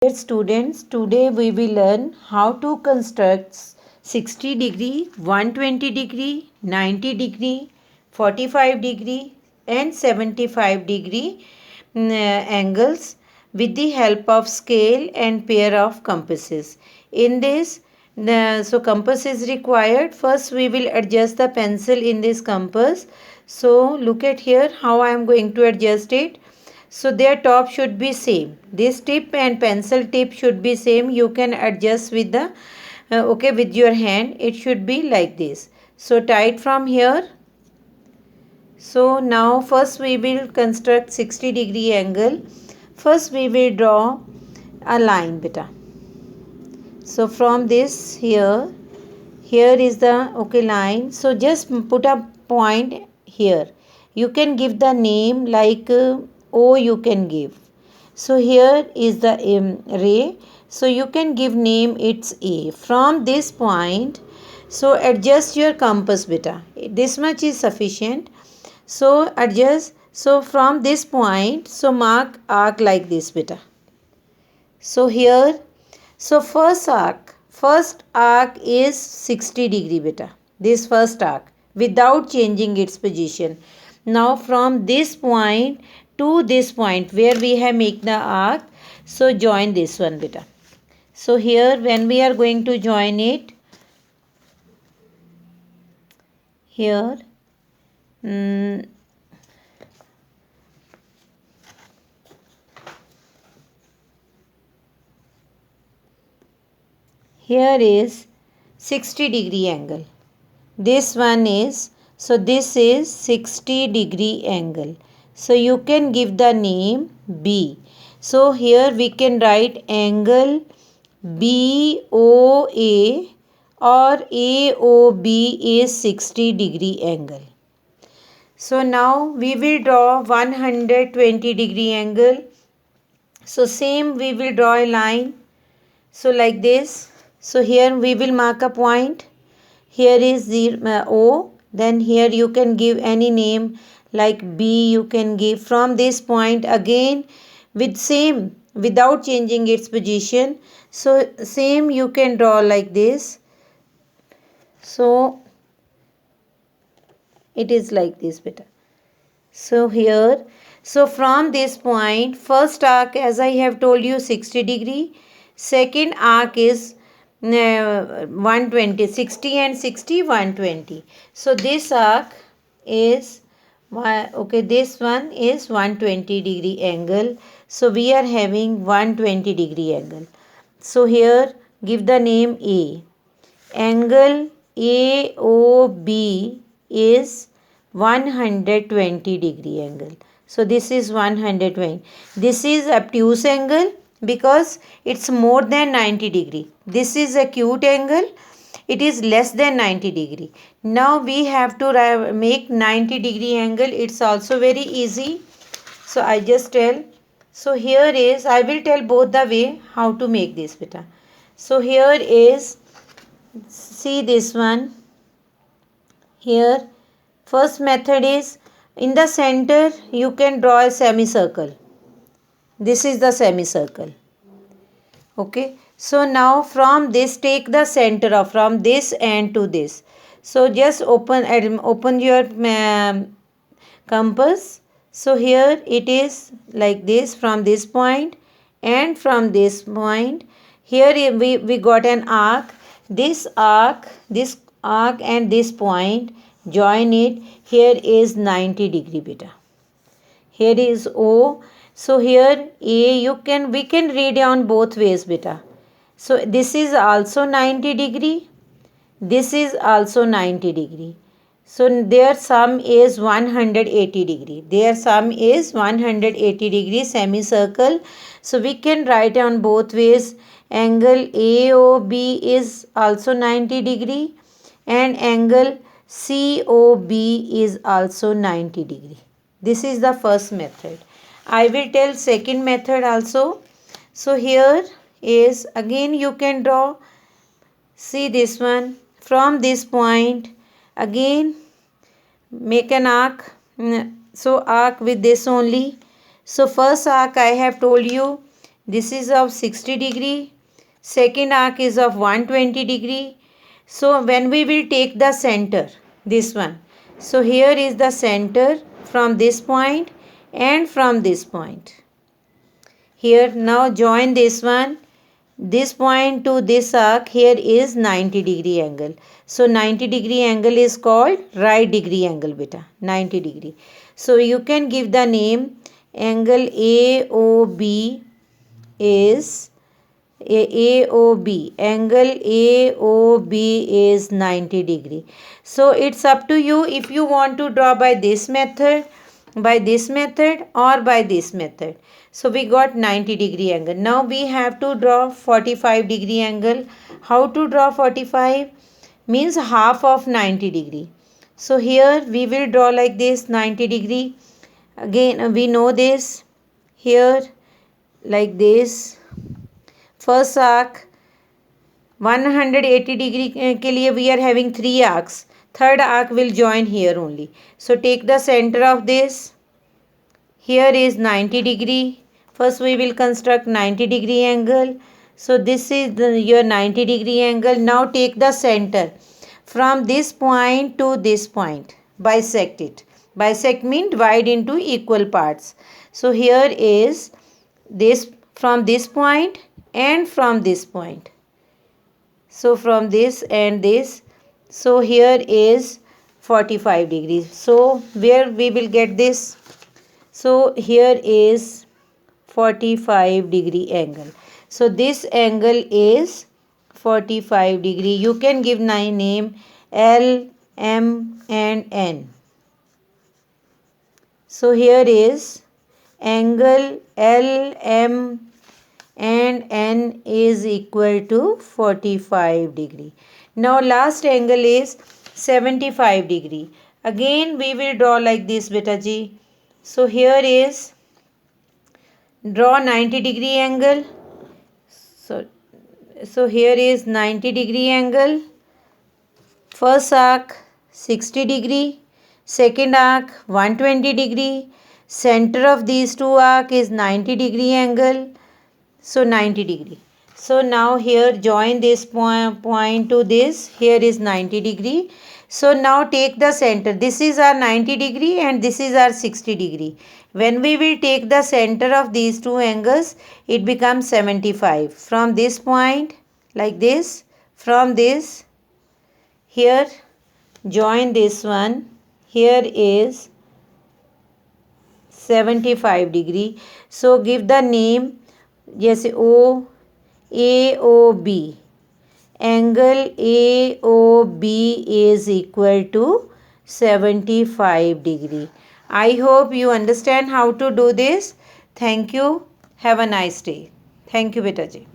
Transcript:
Dear students, today we will learn how to construct 60 degree, 120 degree, 90 degree, 45 degree and 75 degree angles with the help of scale and pair of compasses. In this, compass is required. First we will adjust the pencil in this compass. So look at here how I am going to adjust it. So their top should be same. This tip and pencil tip should be same. You can adjust with the with your hand. It should be like this. So tight from here. So now first we will construct 60-degree angle. First we will draw a line beta. So from this here is the line. So just put a point here. You can give the name like O you can give. So here is the ray. So you can give name it's A. From this point, so adjust your compass beta. This much is sufficient. So adjust. So from this point, so mark arc like this beta. So here, so first arc is 60-degree beta. This first arc without changing its position. Now from this point to this point where we have make the arc, so join this one beta. So here when we are going to join it, here here is 60-degree angle. This one is, so this is 60-degree angle. So you can give the name B. So here we can write angle BOA or AOB is 60-degree angle. So now we will draw 120-degree angle. So same we will draw a line. So like this. So here we will mark a point. Here is the O. Then here you can give any name like B you can give. From this point again with same without changing its position. So same you can draw like this. So it is like this beta. So here, so from this point, first arc as I have told you 60-degree. Second arc is 120, 60 and 60, 120. So this arc is, this one is 120-degree angle. So we are having 120-degree angle. So here give the name A. Angle AOB is 120-degree angle. So this is 120. This is obtuse angle because it's more than 90-degree. This is acute angle. It is less than 90-degree. Now we have to make 90-degree angle. It's also very easy. So I just tell. So here is, I will tell both the way how to make this beta. So here is, see this one. Here first method is, in the center you can draw a semicircle. This is the semicircle. Okay. So now from this take the center of from this end to this. So just open your compass. So here it is like this from this point and from this point. Here we got an arc. This arc and this point, join it. Here is 90-degree beta. Here is O. So here A we can read on both ways beta. So this is also 90-degree. This is also 90-degree. So their sum is 180-degree. Their sum is 180-degree semicircle. So we can write on both ways. Angle AOB is also 90-degree and angle COB is also 90-degree. This is the first method. I will tell second method also. So here is, again you can draw, see this one, from this point again make an arc. So arc with this only. So first arc I have told you, this is of 60 degree, second arc is of 120 degree. So when we will take the center, this one, so here is the center from this point and from this point. Here now join this one, this point to this arc, here is 90 degree angle. So 90 degree angle is called right degree angle beta, 90 degree. So you can give the name angle AOB is AOB. Angle AOB is 90 degree. So it's up to you if you want to draw by this method or by this method. So we got 90 degree angle. Now we have to draw 45 degree angle. How to draw 45? Means half of 90 degree. So here we will draw like this 90 degree. Again we know this. Here like this. First arc 180 degree के लिए we are having 3 arcs. Third arc will join here only. So take the center of this. Here is 90 degree. First we will construct 90 degree angle. So this is your 90 degree angle. Now take the center. From this point to this point. Bisect it. Bisect means divide into equal parts. So here is this from this point and from this point. So from this and this. So here is 45 degrees. So where we will get this? So here is 45 degree angle. So this angle is 45 degree. You can give name L, M and N. So here is angle L, M and N is equal to 45 degree. Now last angle is 75 degree. Again we will draw like this beta ji. So here is draw 90 degree angle. So here is 90 degree angle. First arc 60 degree. Second arc 120 degree. Center of these two arc is 90 degree angle. So 90 degree. So now here join this point to this. Here is 90 degree. So now take the center. This is our 90 degree and this is our 60 degree. When we will take the center of these two angles, it becomes 75. From this point like this, from this, here join this one. Here is 75 degree. So give the name जैसे O AOB. Angle AOB is equal to 75 degree. I hope you understand how to do this. Thank you. Have a nice day. Thank you beta ji.